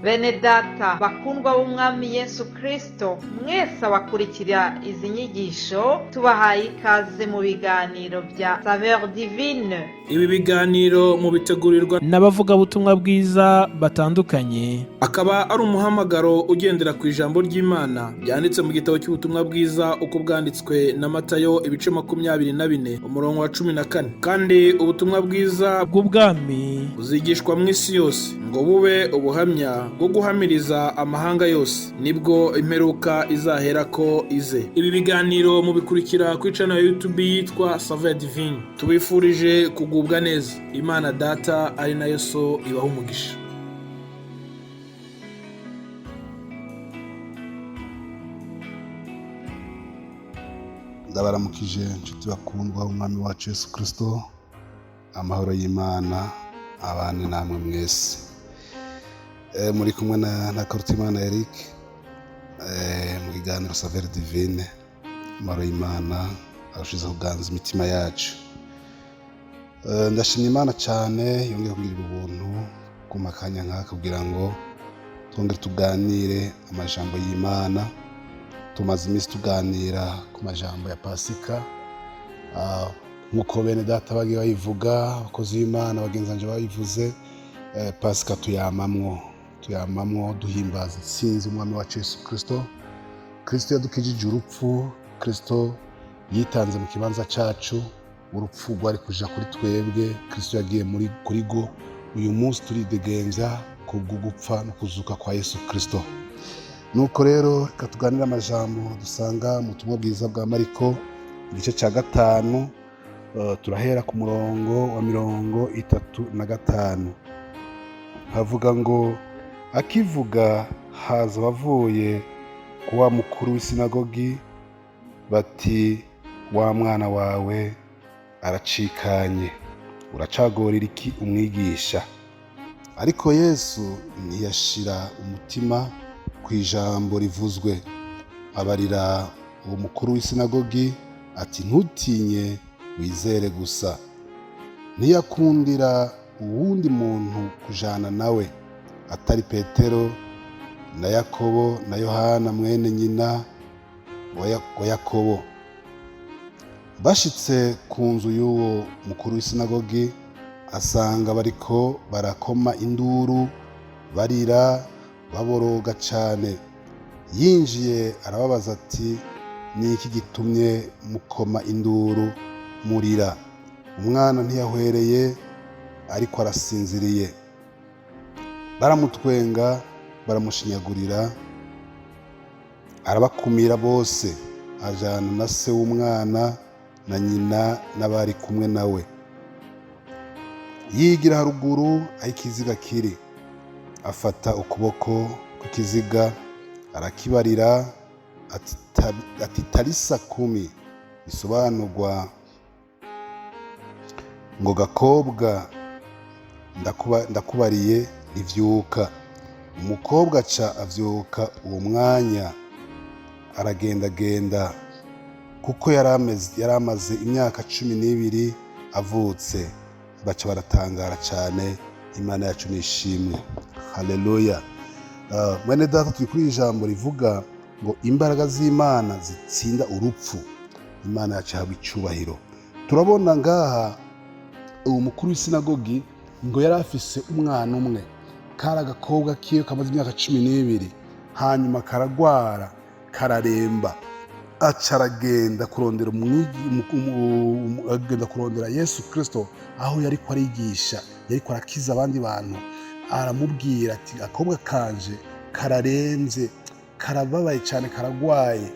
Bene data bakundwa b'umwami Yesu Kristo, mwese abakurikira izi nyigisho tubahaye ikaze mu biganiro bya SAVEUR DIVINE. Ibi biganiro mu bitegurirwa n'abavuga butumwa bwiza batandukanye, akaba ari umuhamagaro ugendera ku ijambo ry'Imana byanditse mu gitabo cy'ubutumwa bwiza uko bwanditswe na Matayo ibice 24 umurongo wa 14. Kandi ubutumwa bwiza bw'ubwami buzigishwa mu isi yose ngo bube ubuhamya bwo guhamiriza amahanga yose, nibwo imperuka izahera ko ize. Ibi biganiro mu bikurikira ku channel ya YouTube yitwa SAVEUR DIVINE. Tubifurije kugubwa neza. Imana Data ari nayo So ibaho umugisha. Ndabaramukije inshuti bakundwa umwami wacu Yesu Kristo, amahoro y'Imana abane namwe mwese. Muri kumwe na Ntakarutimana Eric mu kiganiro SAVEUR DIVINE. Amahoro y'Imana arushize kuganza imitima yacu. Ndashimye Imana cyane yongeye kugira ubuntu kumakanya nk'aka kugira ngo twongere tuganire amajambo y'Imana. Tumaze iminsi tuganira ku majambo ya Pasika, nk'uko bene data bagiye bayivuga, abakozi b'Imana bagenzanje bayivuze. Pasika tuyamamwo duhimbaza intsinzi umwami wacu Yesu Kristo. Kristo yadukijije urupfu, Kristo yitanze mu kibanza cyacu, urupfu rwari kuja kuri twebwe, Kristo yagiye kuri go. Uyu munsi turidegemvya kubwo gupfa no kuzuka kwa Yesu Kristo. Nuko rero reka tuganira amajambo dusanga mu butumwa bwiza bwa Mariko igice cya 5, turahera ku murongo wa 35. Havuga ngo akivuga haza abavuye ku wa mukuru w'isinagogi bati, wa mwana wawe aracikanye, uracagorera iki umwigisha? Ariko Yesu ntiyashira umutima ku ijambo rivuzwe, abarira uwo mukuru w'isinagogi ati, ntutinye wizere gusa. Ntiyakundira uwundi muntu kujana nawe atari Petero na Yakobo na Yohana mwene nyina wa Yakobo. Bashitse ku nzu y'uwo mukuru w'isinagogi asanga bariko barakoma induru, barira baboroga cyane. Yinjiye arababaza ati, ni iki gitumye mukoma induru murira? Umwana ntiyahwereye ariko arasinziriye. Baramutwenga, baramushinyagurira, arabakumira bose, ajana na se w'umwana na nyina n'abari kumwe nawe. Yigira haruguru aho ikiziga kiri, afata ukuboko kukiziga arakibarira ati, tarisa kumi, bisobanurwa ngo gakobwa ndakubariye ivyuka. Umukobwa aca avyuka uwo mwanya aragendagenda, kuko yaramaze imyaka 12 avutse. Baca baratangara cyane. Imana yacu nishimwe. Haleluya. Mwene data, turi kuri ijambo rivuga ngo imbaraga z'Imana zitsinda urupfu. Imana yacu ihabwa icyubahiro. Turabona ngaha uwo mukuru w'isinagogi ngo yari afise umwana umwe, kari agakobwa kiwe kamaze imyaka 12, hanyuma karagwara kararemba. Aca aragenda kurondera Yesu Kristo aho yari ko arigisha, yari ko arakiza abandi bantu. Aramubwira ati, akobwa kanje kararenze, karababaye cyane, karagwaye.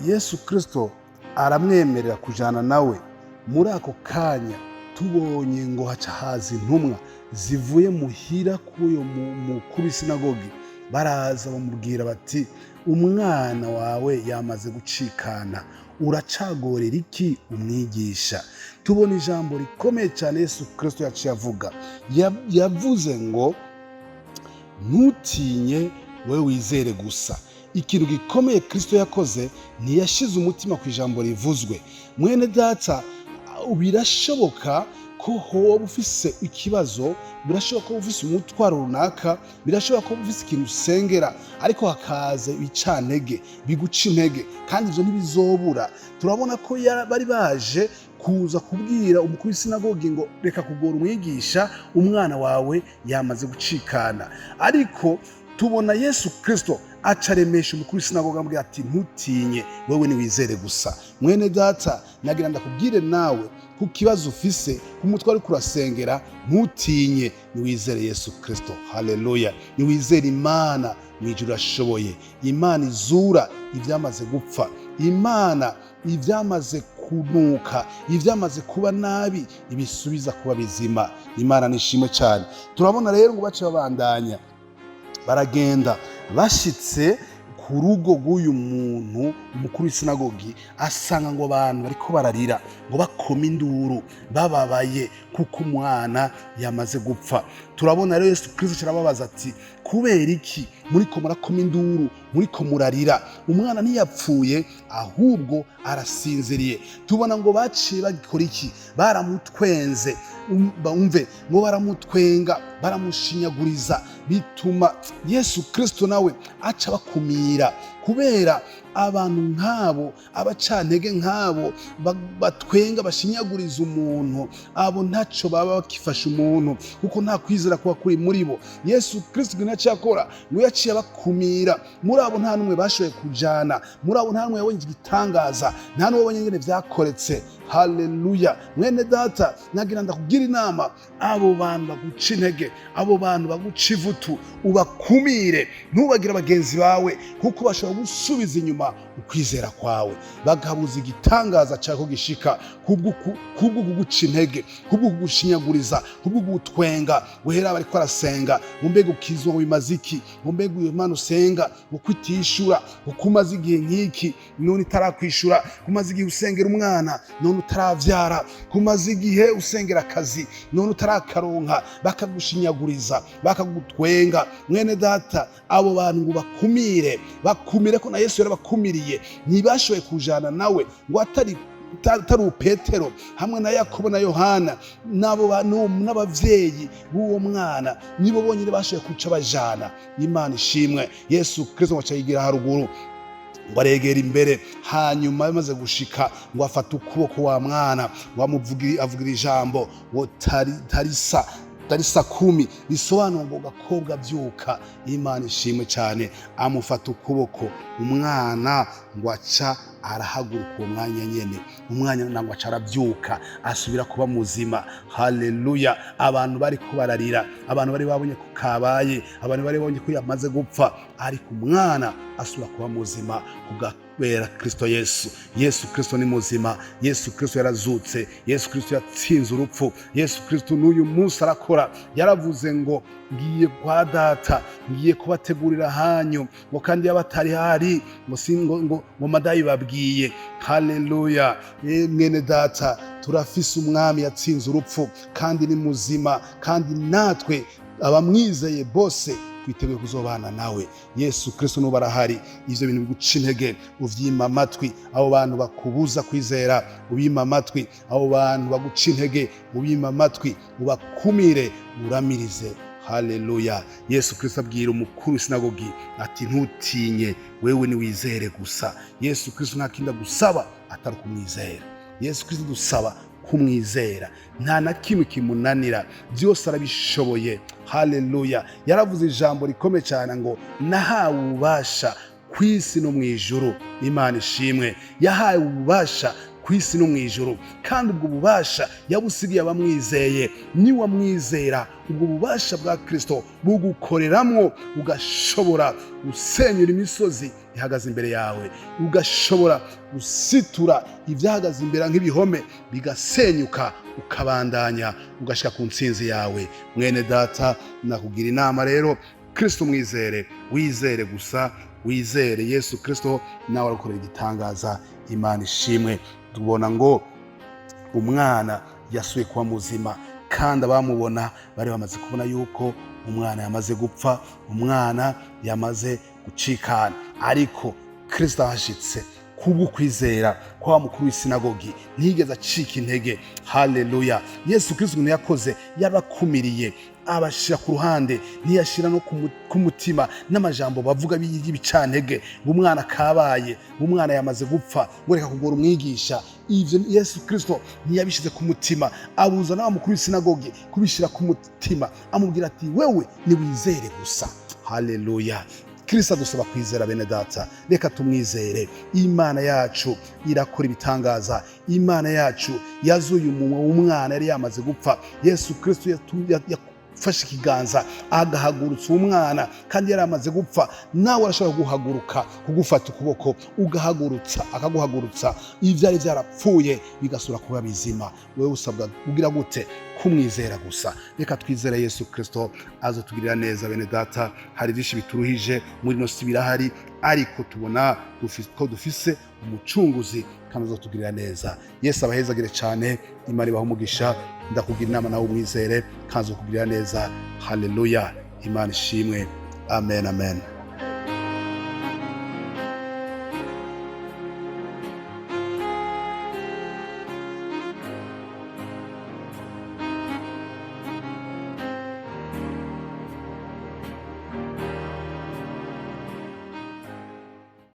Yesu Kristo aramwemerera kujana nawe. Muri ako kanya tubonye ngo haca haza intumwa zivuye muhira k'uyo mukuru w'isinagogi. Baraza bamubwira bati, umwana wawe yamaze gucikana, uracagorera iki umwigisha? Tubona ijambo rikomeye cyane Yesu Kristo yaciye avuga. Yavuze ngo, ntutinye wewe wizere gusa. Ikintu gikomeye Kristo yakoze, ntiyashize umutima ku ijambo rivuzwe. Mwene data, birashoboka ko hoba ufise ikibazo, birashoboka ko ufise umutwaro runaka, birashoboka ko ufise ikintu usengera, ariko hakaza ibicantege biguca intege, kandi ivyo ntibizobura. Turabona ko bari baje kuza kubwira umukuru w'isinagogi ngo reka kugora umwigisha, umwana wawe yamaze gucikana. Ariko tubona Yesu Kristo acaremesha umukuru w'isinagogi amubwira ati ntutinye, wewe niwizere gusa. Mwene data, nagira ndakubwire nawe ku kibazo ufise, ku mutwe ariko urasengera, ntutinye, niwizere Yesu Kristo. Haleluya! Niwizere Imana mwijuru ashoboye, Imana izura ivyamaze gupfa, Imana ivyamaze kunuka, ivyamaze kuba nabi ibisubiza kuba bizima. Imana nishimwe cyane. Turabona rero ngo bace babandanya baragenda, bashitse ku rugo rw'uyu muntu umukuru w'isinagogi, asanga ngo abantu bariko bararira, ngo bakoma induru bababaye kuko umwana yamaze gupfa. Turabona rero Yesu Kristo carababaza ati kubera iki muriko murakoma induru, muriko murarira? Umwana ntiyapfuye ahubwo arasinziriye. Tubona ngo baciye bagikora iki? Baramutwenze, umve ngo baramutwenga, baramushinyaguriza, bituma Yesu Kristo nawe aca bakumira, kubera abantu nk'abo, abacantege nk'abo batwenga bashinyaguriza umuntu, abo ntaco baba bakifasha umuntu, kuko nta kwizera kuba kuri muri bo. Yesu Kristo ginaciye akora ngo yaciye abakumira. Muri abo nta numwe bashoboye kujana, muri abo nta numwe yabonye igitangaza, nta numwe yabonye ingene vyakoretse. Haleluya! Mwene data, nagira ndakubwira inama, abo bantu baguca intege, abo bantu baguca ivutu, ubakumire, ntubagira bagenzi bawe, kuko bashobora gusubiza inyuma ukwizera kwawe, bagabuza igitangaza cyako gishika kubwo kuguca intege, kubwo kugushinyaguriza, kubwo kugutwenga. Guhera bariko arasenga, ngo mbega ukizwa ngo bimaze iki, ngo mbega uyu Mana usenga ngo kwitishura, uko umaze igihe nk'iki none itarakwishura, kumaze igihe usengera umwana none utaravyara, kumaze igihe usengera akazi none utarakaronka, bakagushinyaguriza, bakagutwenga. Mwene data, abo bantu ngo bakumire ko na Yesu yarabakumiriye, ntibashoboye kujana nawe, ngo atari Petero hamwe na Yakobo na Yohana nabo n'abavyeyi b'uwo mwana nibo bonyine bashoboye kuca bajana. Imana ishimwe. Yesu Kristo ngo acayigira haruguru, ngo aregera imbere, hanyuma yamaze gushika ngo afata ukuboko wa mwana, ngo avugira ijambo ngo tarisa kumi, bisobanura ngo gakobwa vyuka. Imana ishimwe cyane. Amufata ukuboko, umwana ngo aca arahaguruka uwo mwanya nyene, umwanya nango aca aravyuka, asubira kuba muzima. Haleluya! Abantu bari kubararira, abantu bari babonye ko kabaye, abantu bari babonye ko yamaze gupfa, ariko umwana asubira kuba muzima kubera Kristo Yesu. Yesu Kristo ni muzima, Yesu Kristo yarazutse, Yesu Kristo yatsinze urupfu, Yesu Kristo n'uyu munsi arakora. Yaravuze ngo ngiye kwa Data, ngiye kubategurira hanyu, ngo kandi yabatari hari ngo madayi babwiye. Haleluya! Mwene data, turafise umwami yatsinze urupfu kandi ni muzima, kandi natwe abamwizeye bose twiteguye kuzobana nawe. Yesu Kristo nuba arahari. Ivyo bintu biguca intege uvyima amatwi, abo bantu bakubuza kwizera ubima amatwi, abo bantu baguca intege ubima amatwi, ubakumire, uramirize. Haleluya! Yesu Kristo abwira umukuru w'isinagogi ati ntutinye, wewe niwizere gusa. Yesu Kristo nta kindi agusaba atari kumwizera. Yesu Kristo dusaba kumwizera, nta na kimwe kimunanira, byose arabishoboye. Haleluya! Yaravuze ijambo rikomeye cyane ngo nahawe ububasha kw'isi no mw'ijuru. Imana ishimwe. Yahawe ububasha kw'isi no mw'ijuru, kandi ubwo bubasha yabusigiye abamwizeye. Niwe amwizera, ubwo bubasha bwa Kristo bugukoreramwo, ugashobora gusenyura imisozi ihagaze imbere yawe, ugashobora gusitura ivyahagaze imbere nk'ibihome, bigasenyuka, ukabandanya ugashika ku ntsinzi yawe. Mwene data, nakugira inama rero, Kristo mwizere, wizere gusa, wizere Yesu Kristo, nawe aragukorera igitangaza. Imana ishimwe. Tubona ngo umwana yasuye kuba muzima, kandi abamubona bari bamaze kubona yuko umwana yamaze gupfa, umwana yamaze gucikana. Ariko Kristo ahashitse kubwo kwizera kwa mukuru w'isinagogi ntiyigeze acika intege. Haleluya! Yesu Kristo ibintu yakoze yabakumiriye, abashira ku ruhande, ntiyashira no ku mutima n'amajambo bavuga y'ibicantege ngo umwana kabaye, umwana yamaze gupfa, ngo reka kugora umwigisha. Ivyo Yesu Kristo ntiyabishize ku mutima, abuza n'aba mukuru w'isinagogi kubishira ku mutima, amubwira ati wewe niwizere gusa. Haleluya! Kristo adusaba kwizera bene data, reka tumwizere. Imana yacu irakora ibitangaza, Imana yacu yazuye umwana yari yamaze gupfa. Yesu Kristo yafashe ikiganza agahagurutsa umwana kandi yari amaze gupfa. Nawe arashobora guhaguruka, kugufata ukuboko ugahagurutsa, akaguhagurutsa ivyari vyarapfuye bigasura kuba bizima. Wewe usabwa kugira gute? Kumwizera gusa. Reka twizere Yesu Kristo azotugirira neza bene data. Hari byinshi bituruhije muri no si birahari, ariko tubona ko dufise umucunguzi kandi azotugirira neza. Yesu abahezagire cyane, Imana ibahe umugisha. Ndakugira inama nawe umwizere kandi azokugirira neza. Haleluya! Imana ishimwe. Amen, amen.